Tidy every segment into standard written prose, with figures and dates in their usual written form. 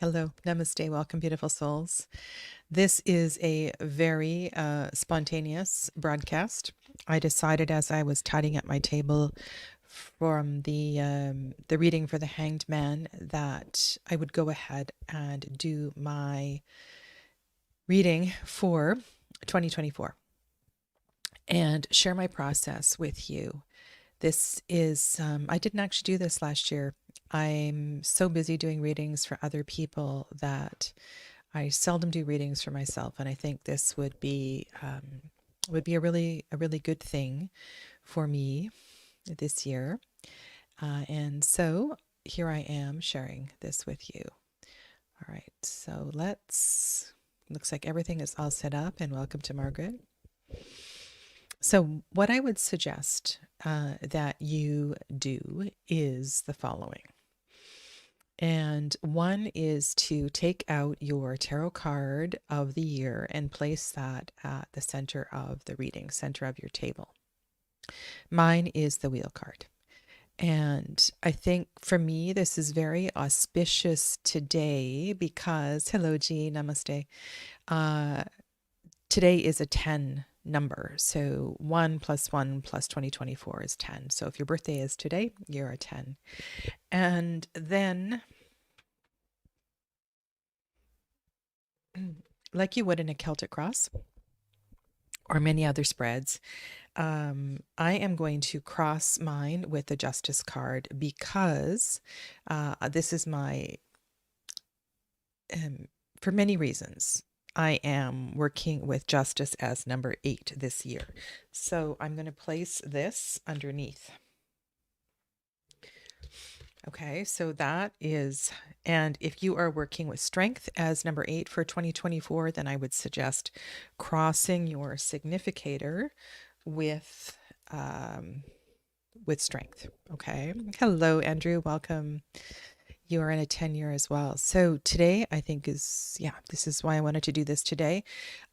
Hello, namaste, welcome, beautiful souls. This is a very spontaneous broadcast. I decided as I was tidying up my table from the reading for the Hanged Man that I would go ahead and do my reading for 2024 and share my process with you. This is, I didn't actually do this last year. I'm so busy doing readings for other people that I seldom do readings for myself, and I think this would be a really good thing for me this year. And so here I am sharing this with you. All right, so looks like everything is all set up, and welcome to Margaret. So, what I would suggest that you do is the following. And one is to take out your tarot card of the year and place that at the center of the reading, center of your table. Mine is the wheel card. And I think for me, this is very auspicious today because, hello, G, namaste. Uh, Today is a 10 number. So 1 plus 1 plus 2024 is 10. So if your birthday is today, you're a 10. And then, like you would in a Celtic cross or many other spreads, I am going to cross mine with the Justice card because this is my, for many reasons, I am working with Justice as number 8 this year. So I'm going to place this underneath. Okay, so that is, and if you are working with Strength as number 8 for 2024, then I would suggest crossing your significator with Strength. Okay. Hello, Andrew. Welcome. You are in a 10-year as well. So today, I think this is why I wanted to do this today.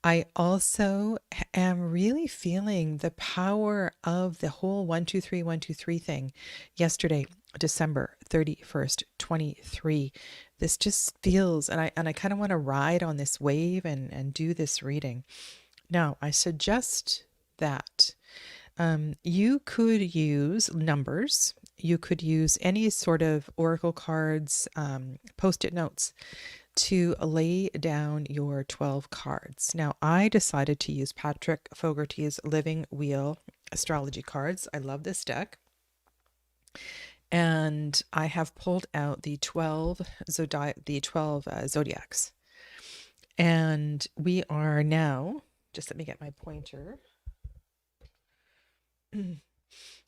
I also am really feeling the power of the whole 123, 123 thing. Yesterday, December 31st, 23. This just feels, and I kind of want to ride on this wave and do this reading. Now, I suggest that you could use numbers. You could use any sort of oracle cards, post-it notes to lay down your 12 cards. Now, I decided to use Patrick Fogarty's Living Wheel astrology cards. I love this deck. And I have pulled out the 12 zodiacs. And we are now, just let me get my pointer.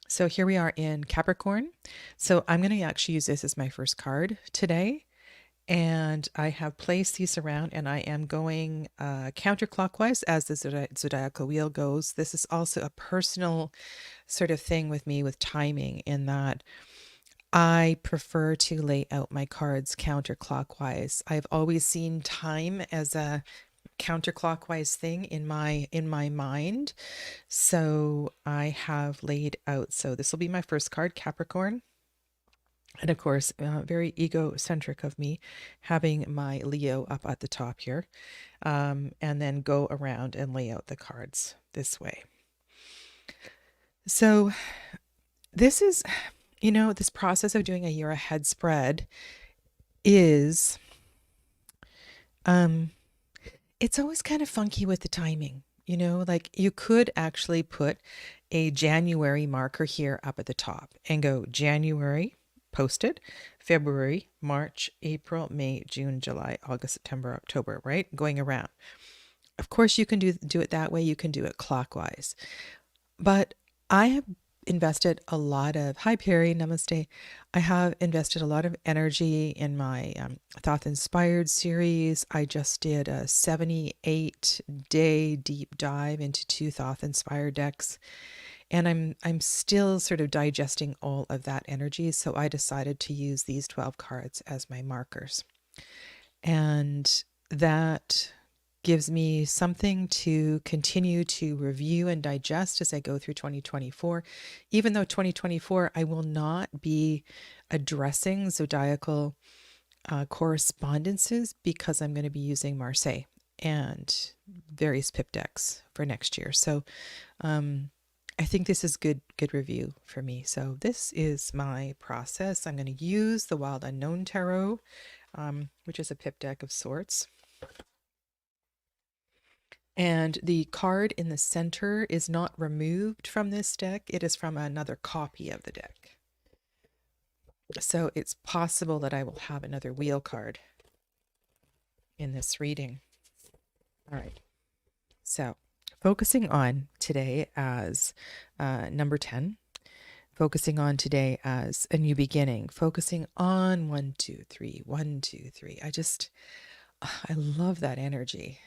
So here we are in Capricorn. So I'm going to actually use this as my first card today. And I have placed these around and I am going counterclockwise as the zodiacal wheel goes. This is also a personal sort of thing with me with timing in that I prefer to lay out my cards counterclockwise. I've always seen time as a counterclockwise thing in my mind. So I have laid out. So this will be my first card, Capricorn. And of course, very egocentric of me having my Leo up at the top here. And then go around and lay out the cards this way. So this is, this process of doing a year ahead spread is, it's always kind of funky with the timing. Like you could actually put a January marker here up at the top and go January posted, February, March, April, May, June, July, August, September, October, right? Going around. Of course, you can do it that way. You can do it clockwise. But I have invested a lot of, hi Perry, namaste. I have invested a lot of energy in my Thoth Inspired series. I just did a 78-day deep dive into 2 Thoth Inspired decks. And I'm still sort of digesting all of that energy. So I decided to use these 12 cards as my markers. And that gives me something to continue to review and digest as I go through 2024. Even though 2024, I will not be addressing zodiacal correspondences because I'm going to be using Marseille and various pip decks for next year. So I think this is good review for me. So this is my process. I'm going to use the Wild Unknown Tarot, which is a pip deck of sorts. And the card in the center is not removed from this deck. It is from another copy of the deck. So it's possible that I will have another wheel card in this reading. All right. So focusing on today as number 10, focusing on today as a new beginning, focusing on 1, 2, 3, 1, 2, 3. I love that energy.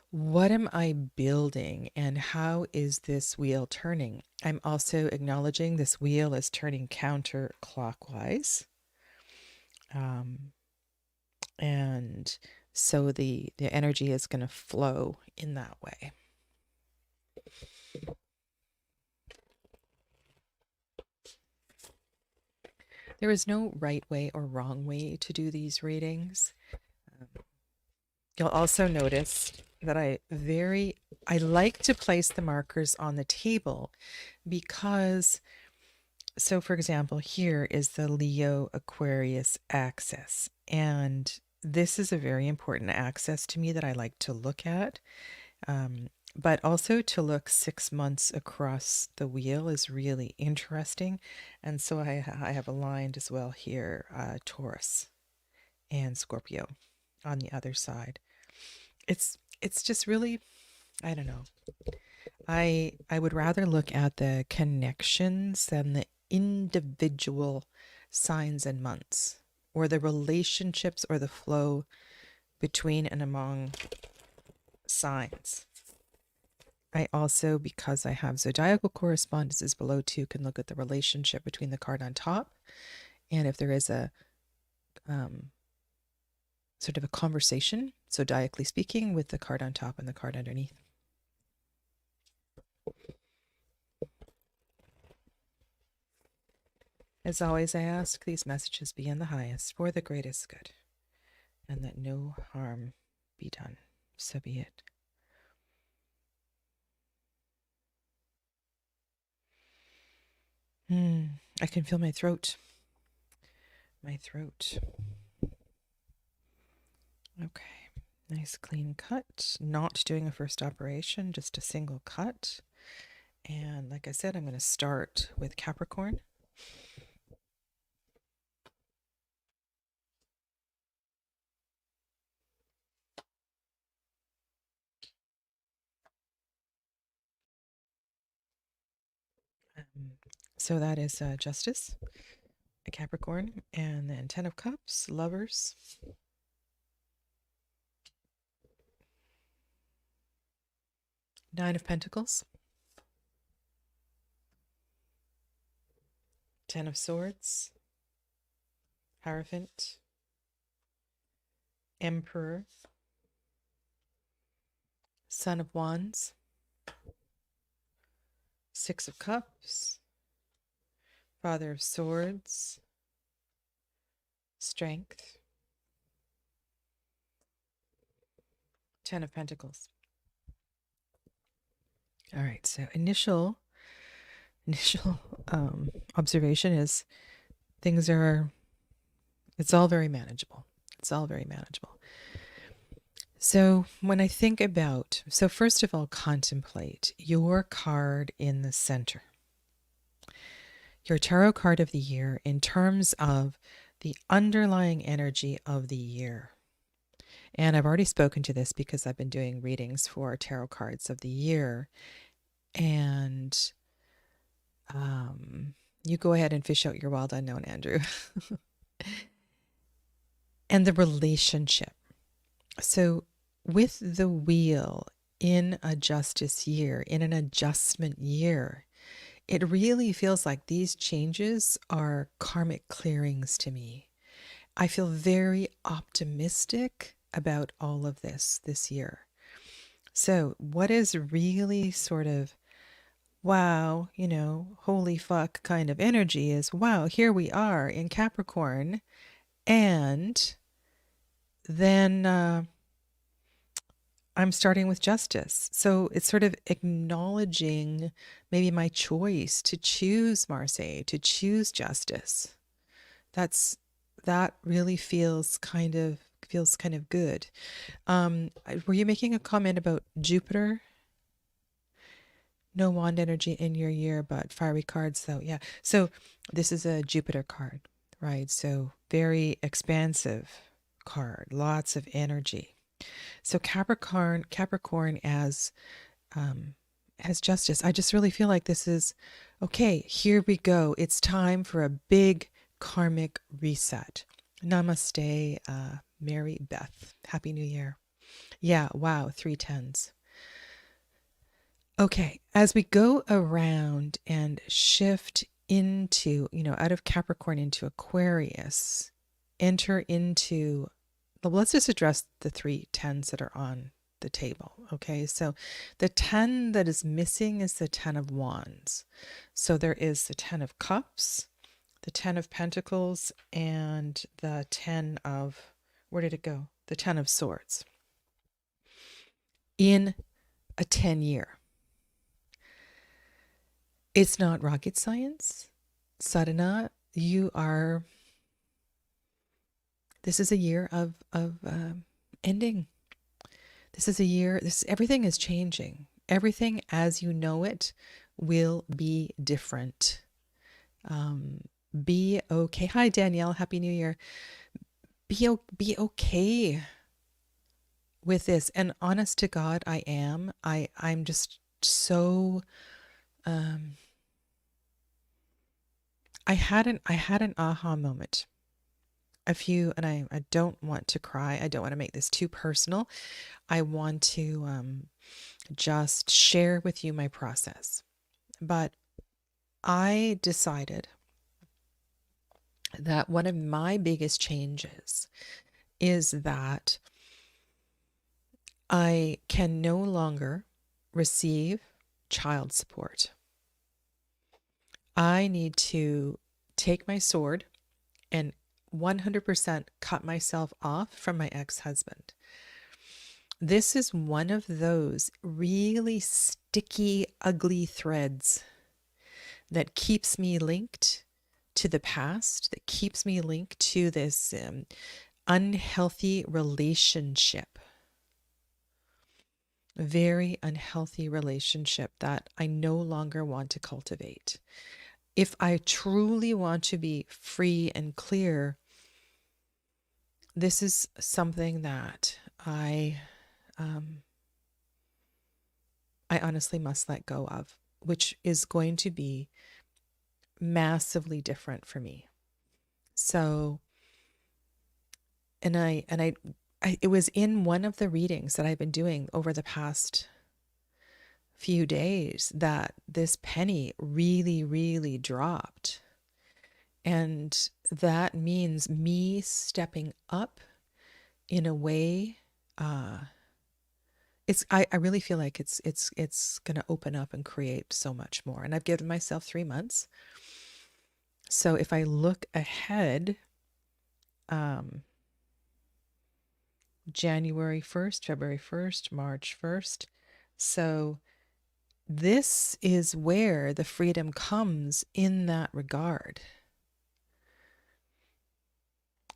What am I building and how is this wheel turning? I'm also acknowledging this wheel is turning counterclockwise. And so the energy is going to flow in that way. There is no right way or wrong way to do these readings. You'll also notice that I like to place the markers on the table because, so for example, here is the Leo Aquarius axis. And this is a very important axis to me that I like to look at. But also to look 6 months across the wheel is really interesting. And so I have aligned as well here Taurus and Scorpio on the other side. It's just really, I don't know. I would rather look at the connections than the individual signs and months, or the relationships or the flow between and among signs. I also, because I have zodiacal correspondences below too, can look at the relationship between the card on top and if there is a sort of a conversation, zodiacally speaking, with the card on top and the card underneath. As always, I ask these messages be in the highest for the greatest good, and that no harm be done. So be it. I can feel my throat. My throat. Okay, nice clean cut. Not doing a first operation, just a single cut. And like I said, I'm going to start with Capricorn. So that is Justice, a Capricorn, and then 10 of Cups, Lovers, Nine of Pentacles, 10 of Swords, Hierophant, Emperor, Son of Wands, Six of Cups, Father of Swords, Strength, 10 of Pentacles. All right, so initial observation is it's all very manageable. It's all very manageable. So when I think about, so first of all, contemplate your card in the center. Your tarot card of the year in terms of the underlying energy of the year. And I've already spoken to this because I've been doing readings for tarot cards of the year. And you go ahead and fish out your wild unknown, Andrew. And the relationship. So with the wheel in a justice year, in an adjustment year, it really feels like these changes are karmic clearings to me. I feel very optimistic about all of this year. So what is really sort of, wow, holy fuck kind of energy is, wow, here we are in Capricorn And then I'm starting with justice. So it's sort of acknowledging maybe my choice to choose Marseille, to choose justice. That's that really feels kind of good. Were you making a comment about Jupiter? No wand energy in your year, but fiery cards though. Yeah. So this is a Jupiter card, right? So very expansive card, lots of energy. So Capricorn as justice. I just really feel like this is okay. Here we go. It's time for a big karmic reset. Namaste, Mary Beth. Happy New Year. Yeah. Wow. 3 tens. Okay, as we go around and shift into, out of Capricorn into Aquarius, enter into, well, let's just address the 3 tens that are on the table. Okay, so the 10 that is missing is the 10 of Wands. So there is the 10 of Cups, the 10 of Pentacles, and the 10 of, where did it go? The 10 of Swords in a 10-year. It's not rocket science. Sadhana, this is a year of ending. This is a year, everything is changing. Everything as you know it will be different. Be okay. Hi, Danielle. Happy New Year. Be okay with this. And honest to God, I am. I'm just so, um, I had an aha moment. And I don't want to cry. I don't want to make this too personal. I want to just share with you my process. But I decided that one of my biggest changes is that I can no longer receive child support. I need to take my sword and 100% cut myself off from my ex-husband. This is one of those really sticky, ugly threads that keeps me linked to the past, that keeps me linked to this unhealthy relationship, a very unhealthy relationship that I no longer want to cultivate. If I truly want to be free and clear, this is something that I honestly must let go of, which is going to be massively different for me. So, it was in one of the readings that I've been doing over the past few days that this penny really, really dropped. And that means me stepping up in a way. I really feel like it's going to open up and create so much more. And I've given myself 3 months. So if I look ahead, January 1st, February 1st, March 1st. So this is where the freedom comes in that regard.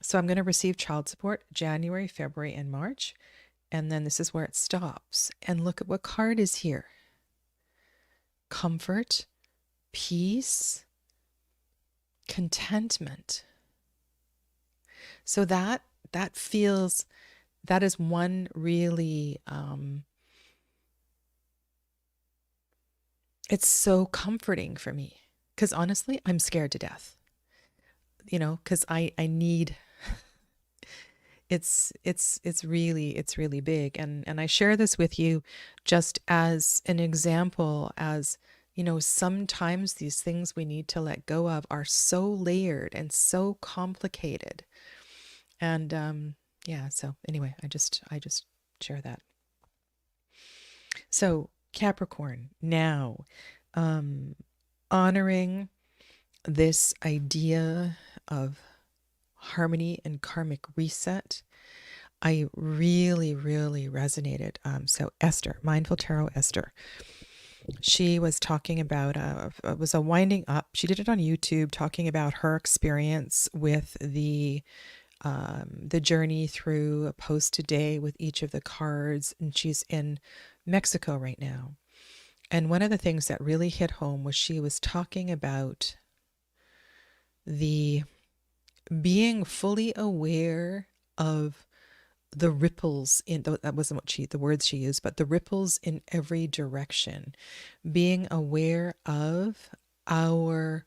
So I'm going to receive child support January, February, and March. And then this is where it stops. And look at what card is here. Comfort, peace, contentment. So that is one really, it's so comforting for me. Because honestly, I'm scared to death. Because I need, it's really big. And I share this with you just as an example, as sometimes these things we need to let go of are so layered and so complicated. And yeah, so anyway, I just share that. So Capricorn, now honoring this idea of harmony and karmic reset. I really, really resonated. So Esther, Mindful Tarot Esther, she was talking about it was a winding up. She did it on YouTube, talking about her experience with the journey through a post today with each of the cards, and she's in Mexico right now. And one of the things that really hit home was she was talking about the being fully aware of the ripples in that wasn't what she the words she used, but the ripples in every direction, being aware of our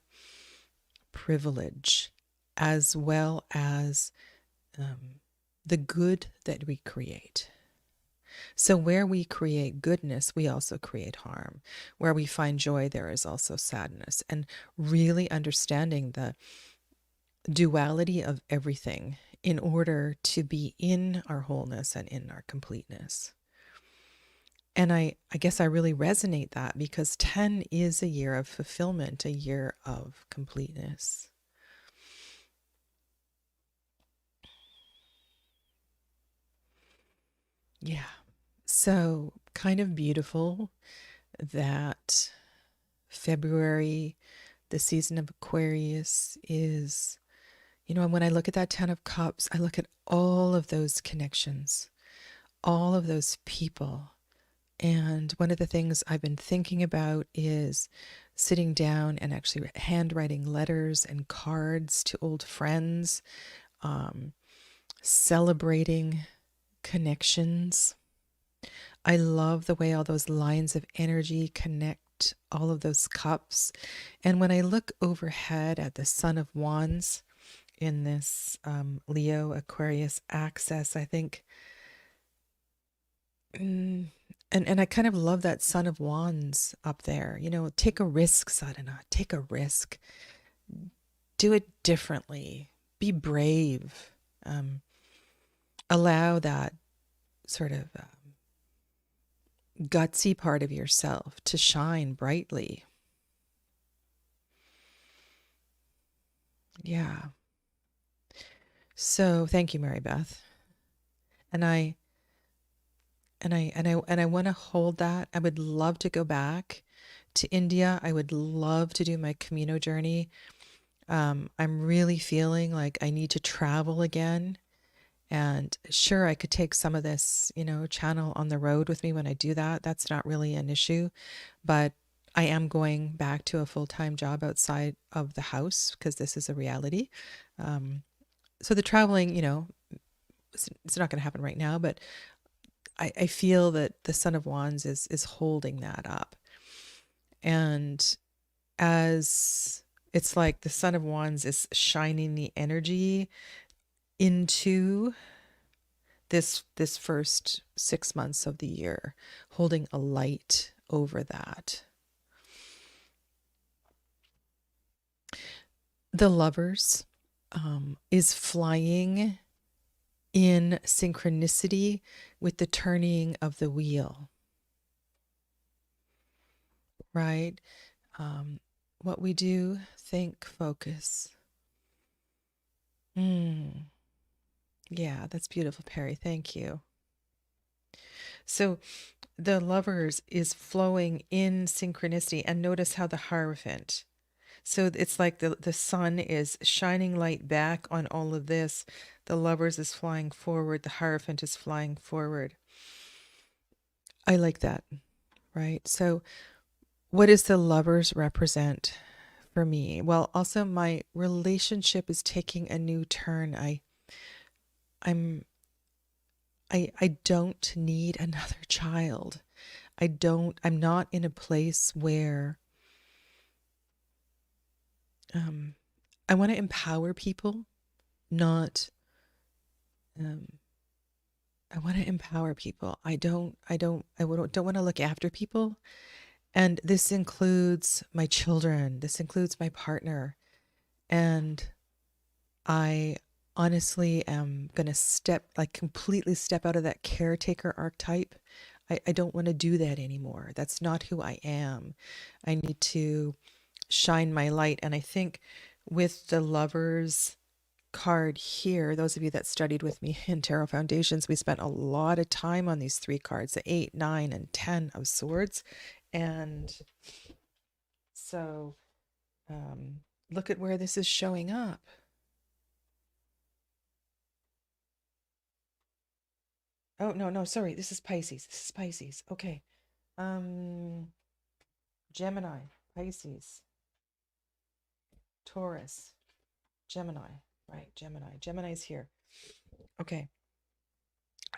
privilege as well as the good that we create. So, where we create goodness, we also create harm. Where we find joy, there is also sadness. And really understanding the duality of everything in order to be in our wholeness and in our completeness. And I guess I really resonate that because 10 is a year of fulfillment, a year of completeness. Yeah. So, kind of beautiful that February, the season of Aquarius, is, and when I look at that 10 of Cups, I look at all of those connections, all of those people. And one of the things I've been thinking about is sitting down and actually handwriting letters and cards to old friends, um, celebrating connections. I love the way all those lines of energy connect all of those cups. And when I look overhead at the Sun of Wands in this Leo Aquarius axis, I think, mm, and I kind of love that Sun of Wands up there. Take a risk, Sadhana. Take a risk. Do it differently. Be brave. Um, Allow that sort of gutsy part of yourself to shine brightly. Yeah. So thank you, Mary Beth. And I want to hold that. I would love to go back to India. I would love to do my Camino journey. I'm really feeling like I need to travel again. And sure, I could take some of this, channel on the road with me when I do that. That's not really an issue. But I am going back to a full-time job outside of the house because this is a reality. Um, so the traveling, it's not going to happen right now, but I feel that the Son of Wands is holding that up. And as it's like the Son of Wands is shining the energy into this first 6 months of the year, holding a light over that. The Lovers is flying in synchronicity with the turning of the wheel, right? What we do, think, focus. Yeah, that's beautiful, Perry. Thank you. So the Lovers is flowing in synchronicity, and notice how the Hierophant. So it's like the sun is shining light back on all of this. The Lovers is flying forward. The Hierophant is flying forward. I like that, right? So what does the Lovers represent for me? Well, also my relationship is taking a new turn. I'm I don't need another child. I'm not in a place where I want to empower people, not um, I want to empower people. Don't want to look after people. And this includes my children. This includes my partner. And I honestly am going to completely step out of that caretaker archetype. I don't want to do that anymore. That's not who I am. I need to shine my light. And I think with the Lovers, card here, those of you that studied with me in Tarot Foundations, we spent a lot of time on these three cards, the 8, 9, and 10 of Swords. And so look at where this is showing up. Oh, no, sorry. This is Pisces. This is Pisces. Okay. Gemini, Pisces, Taurus, Gemini, right? Gemini's here. Okay.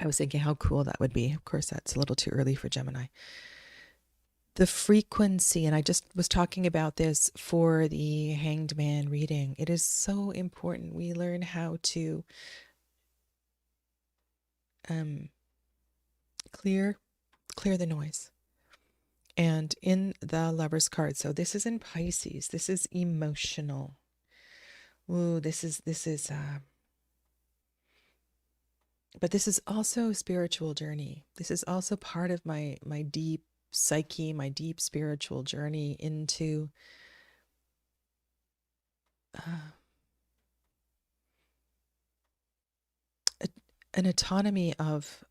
I was thinking how cool that would be. Of course, that's a little too early for Gemini. The frequency, and I just was talking about this for the Hanged Man reading. It is so important we learn how to clear the noise. And in the Lover's card, so this is in Pisces. This is emotional. Ooh, this is but this is also a spiritual journey. This is also part of my deep psyche, my deep spiritual journey into an autonomy of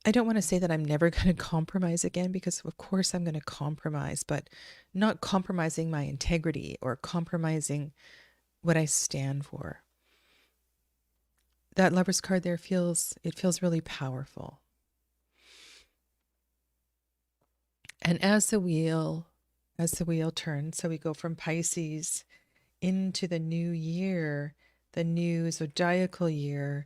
I don't want to say that I'm never going to compromise again, because of course I'm going to compromise, but not compromising my integrity or compromising what I stand for. That Lover's card there feels really powerful. And as the wheel turns, so we go from Pisces into the new year, the new zodiacal year,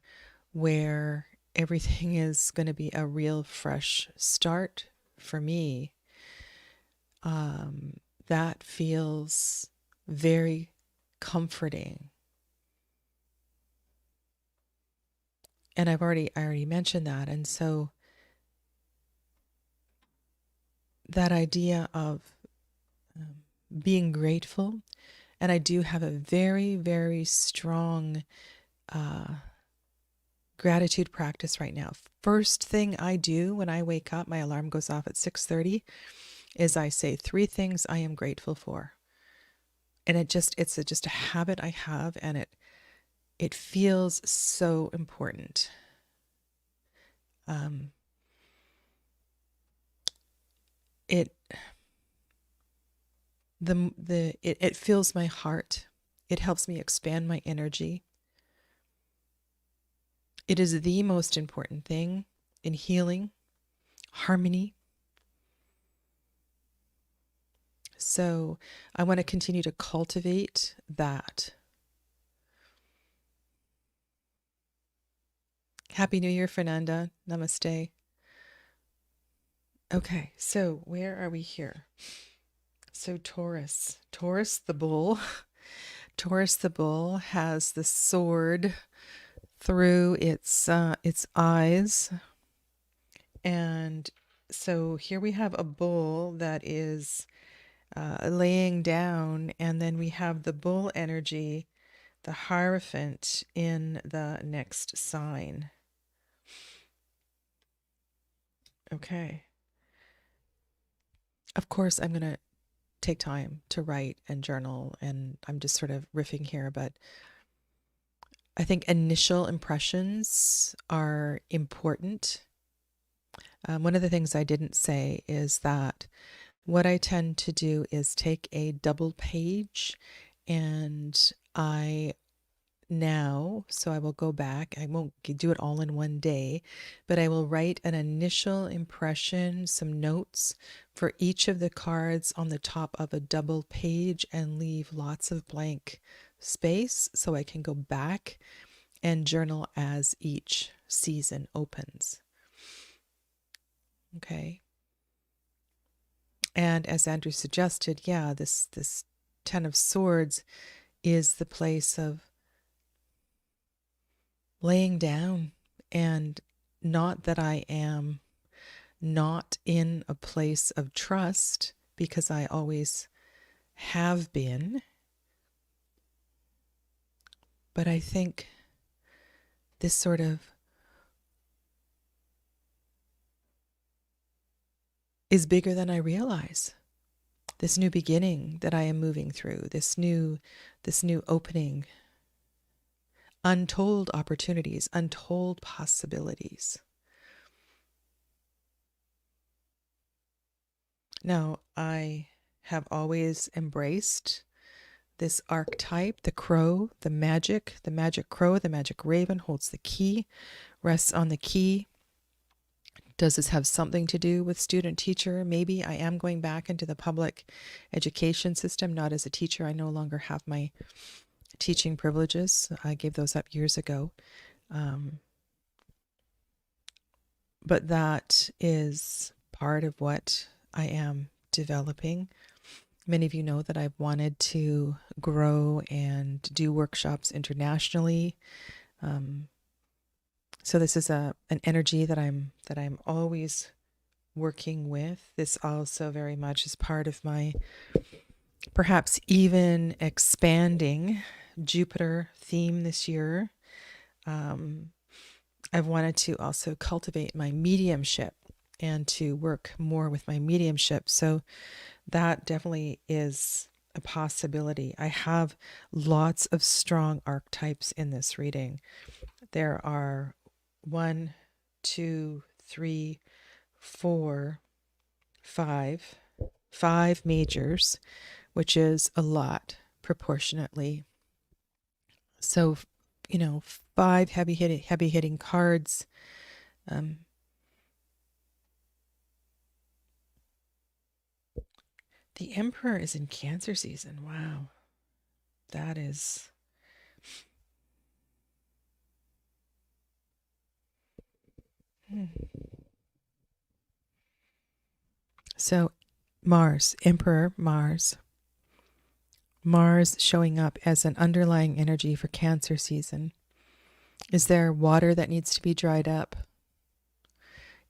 where everything is going to be a real fresh start for me. That feels very comforting. And I already mentioned that. And so that idea of being grateful, and I do have a very, very strong gratitude practice right now. First thing I do when I wake up, my alarm goes off at 6:30, is I say 3 things I am grateful for. And it's just a habit I have, and it feels so important. It fills my heart. It helps me expand my energy. It is the most important thing in healing, harmony. So I want to continue to cultivate that. Happy New Year, Fernanda. Namaste. Okay, so where are we here? So Taurus the bull. Taurus the bull has the sword through its eyes. And so here we have a bull that is laying down, and then we have the bull energy, the Hierophant, in the next sign. Okay. Of course, I'm going to take time to write and journal, and I'm just sort of riffing here, but I think initial impressions are important. One of the things I didn't say is that what I tend to do is take a double page, and so I will go back. I won't do it all in one day, but I will write an initial impression, some notes for each of the cards on the top of a double page, and leave lots of blank space so I can go back and journal as each season opens. Okay. And as Andrew suggested, yeah, this Ten of Swords is the place of laying down, and not that I am not in a place of trust, because I always have been, but I think this sort of is bigger than I realize. this new beginning that I am moving through, this new opening, untold opportunities, untold possibilities. Now, I have always embraced this archetype, the crow, the magic crow, the magic raven holds the key, rests on the key. Does this have something to do with student teacher? Maybe. I am going back into the public education system, not as a teacher. I no longer have my teaching privileges. I gave those up years ago. But that is part of what I am developing. Many of you know that I've wanted to grow and do workshops internationally. So this is an energy that I'm always working with. This also very much is part of my perhaps even expanding Jupiter theme this year. I've wanted to also cultivate my mediumship and to work more with my mediumship. So that definitely is a possibility. I have lots of strong archetypes in this reading. There are 1, 2, 3, 4, 5 majors, which is a lot proportionately. So, 5 heavy hitting cards. The Emperor is in Cancer season. Wow. That is... So Mars, Emperor Mars. Mars showing up as an underlying energy for Cancer season. Is there water that needs to be dried up?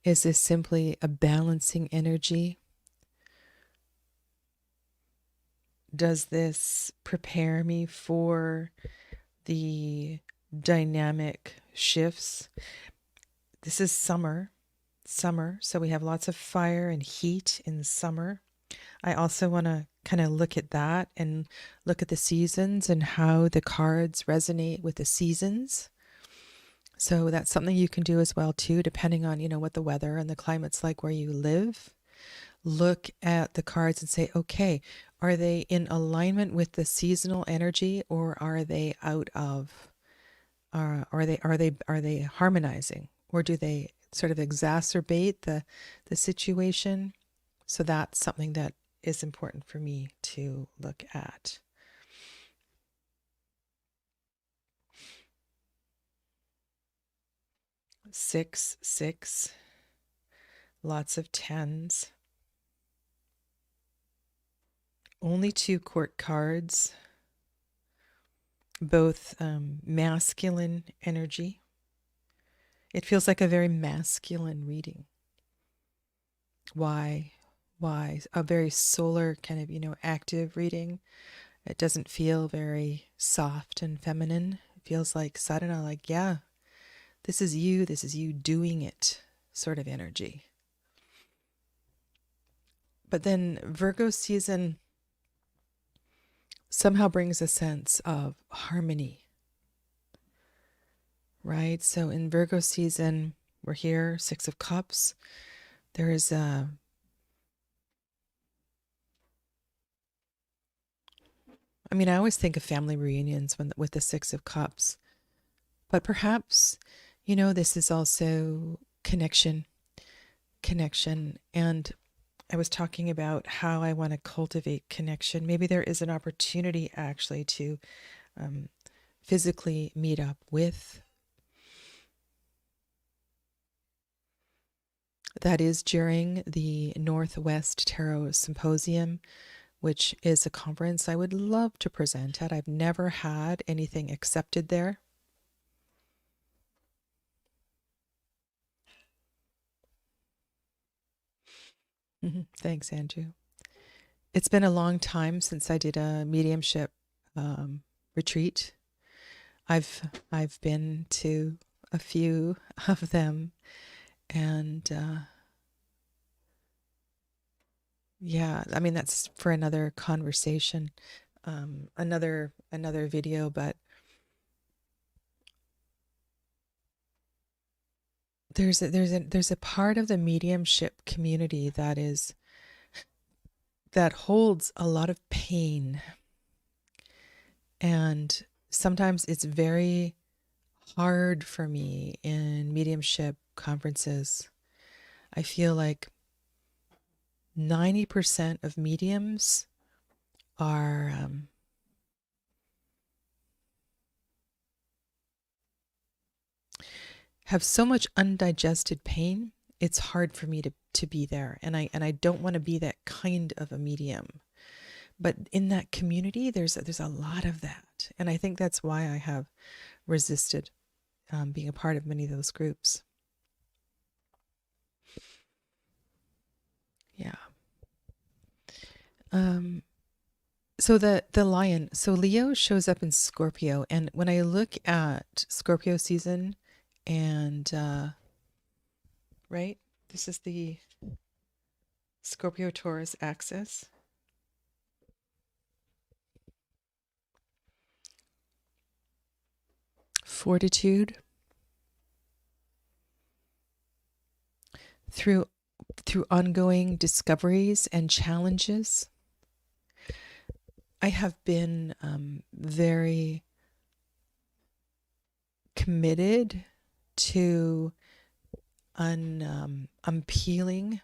Is this simply a balancing energy? Does this prepare me for the dynamic shifts? This is summer, so we have lots of fire and heat in the summer. I also want to kind of look at that and look at the seasons and how the cards resonate with the seasons. So that's something you can do as well too, depending on, what the weather and the climate's like where you live. Look at the cards and say, okay, are they in alignment with the seasonal energy, or are they out of, are they harmonizing, or do they sort of exacerbate the situation? So that's something that is important for me to look at. Six, lots of tens. Only 2 court cards, both masculine energy. It feels like a very masculine reading. Why? A very solar kind of, active reading. It doesn't feel very soft and feminine. It feels like sadhana, like, yeah, this is you doing it sort of energy. But then Virgo season somehow brings a sense of harmony, right? So in Virgo season, we're here, 6 of Cups. There is I always think of family reunions with the 6 of Cups, but perhaps, this is also connection. And I was talking about how I want to cultivate connection. Maybe there is an opportunity actually to physically meet up with. That is during the Northwest Tarot Symposium, which is a conference I would love to present at. I've never had anything accepted there. Thanks, Andrew. It's been a long time since I did a mediumship retreat. I've been to a few of them, and Yeah, I mean that's for another conversation, another video. But there's a part of the mediumship community that holds a lot of pain, and sometimes it's very hard for me in mediumship conferences. I feel like 90% of mediums are have so much undigested pain. It's hard for me to be there, and I don't want to be that kind of a medium. But in that community, there's a lot of that, and I think that's why I have resisted being a part of many of those groups. Yeah. Um, so the lion, so Leo shows up in Scorpio, and when I look at Scorpio season, and right, this is the Scorpio Taurus axis. Fortitude through ongoing discoveries and challenges. I have been very committed to unpeeling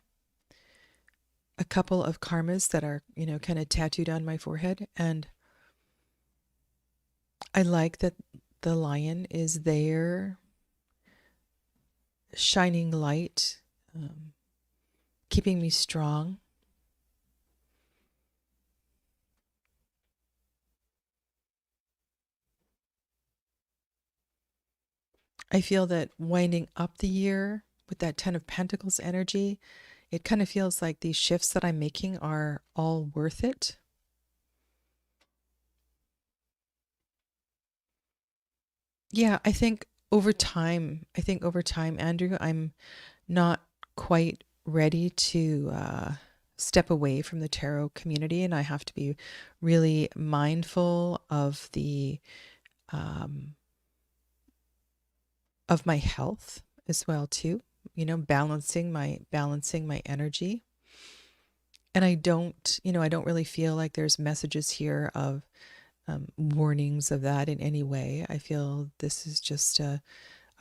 a couple of karmas that are, kind of tattooed on my forehead. And I like that the lion is there, shining light, keeping me strong. I feel that winding up the year with that Ten of Pentacles energy, it kind of feels like these shifts that I'm making are all worth it. Yeah, I think over time, Andrew, I'm not quite ready to step away from the tarot community, and I have to be really mindful um, of my health as well too. Balancing my energy. And I don't really feel like there's messages here of warnings of that in any way. I feel this is just a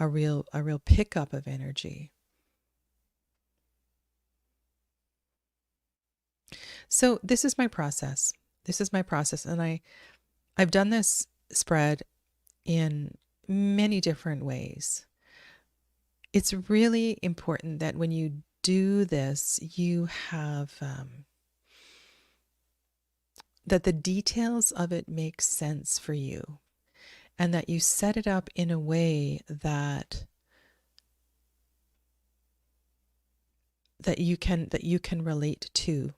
real pickup of energy. So this is my process. This is my process, and I've done this spread in many different ways. It's really important that when you do this, you have that the details of it make sense for you, and that you set it up in a way that you can relate to.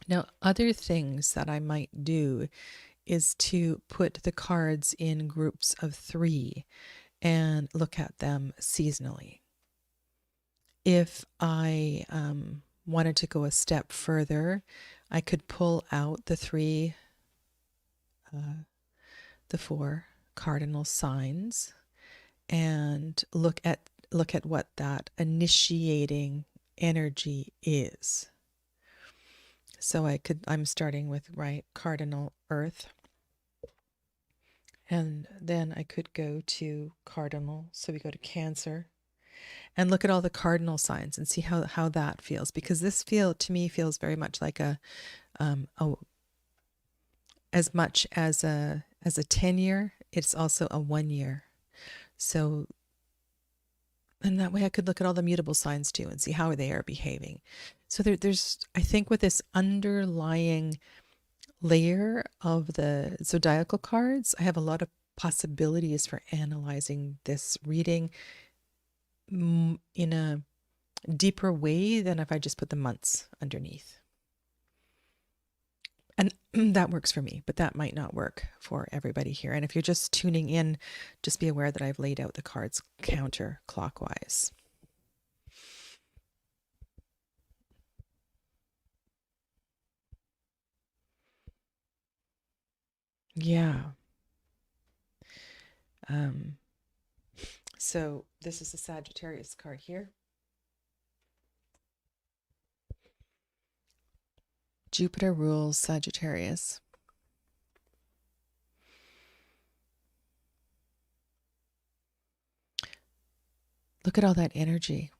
Now, other things that I might do is to put the cards in groups of 3 and look at them seasonally. If I wanted to go a step further, I could pull out the 4 cardinal signs and look at what that initiating energy is. So I'm starting with, right, cardinal earth. And then I could go to cardinal. So we go to Cancer and look at all the cardinal signs and see how that feels. Because this to me feels very much like as much as a 10-year, it's also a 1 year. So, and that way I could look at all the mutable signs too and see how they are behaving. So there's, I think, with this underlying layer of the zodiacal cards, I have a lot of possibilities for analyzing this reading in a deeper way than if I just put the months underneath. And that works for me, but that might not work for everybody here. And if you're just tuning in, just be aware that I've laid out the cards counterclockwise. Yeah. Um, so this is the Sagittarius card here. Jupiter rules Sagittarius. Look at all that energy.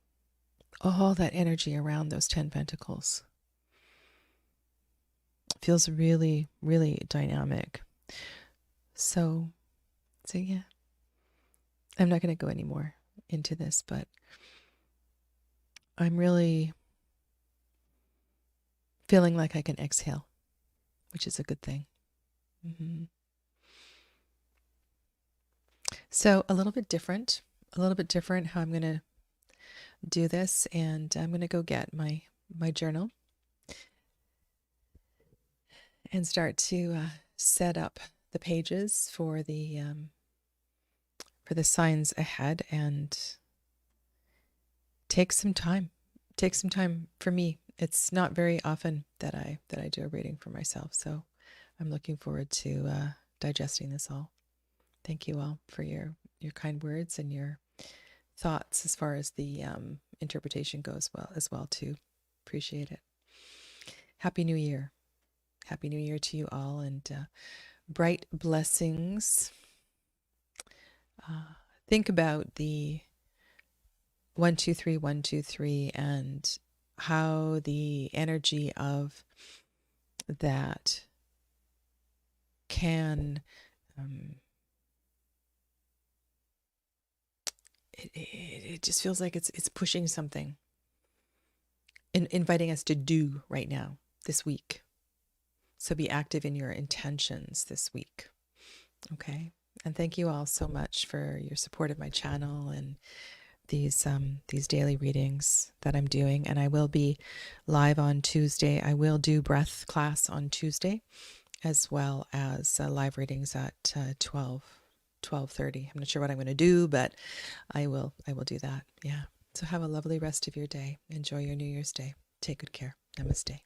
All that energy around those 10 pentacles. Feels really, really dynamic. So yeah, I'm not going to go any more into this, but I'm really feeling like I can exhale, which is a good thing. Mm-hmm. So a little bit different how I'm going to do this. And I'm going to go get my journal and start to set up the pages for the signs ahead, and take some time. Take some time for me. It's not very often that I do a reading for myself, so I'm looking forward to digesting this all. Thank you all for your kind words and your thoughts as far as the interpretation goes well too. Appreciate it. Happy New Year. Happy New Year to you all, and bright blessings. Think about the 123 123 and how the energy of that can it just feels like it's pushing something, inviting us to do right now, this week. So be active in your intentions this week. Okay. And thank you all so much for your support of my channel and these daily readings that I'm doing. And I will be live on Tuesday. I will do breath class on Tuesday, as well as live readings at 12:30. I'm not sure what I'm going to do, but I will do that. Yeah. So have a lovely rest of your day. Enjoy your New Year's Day. Take good care. Namaste.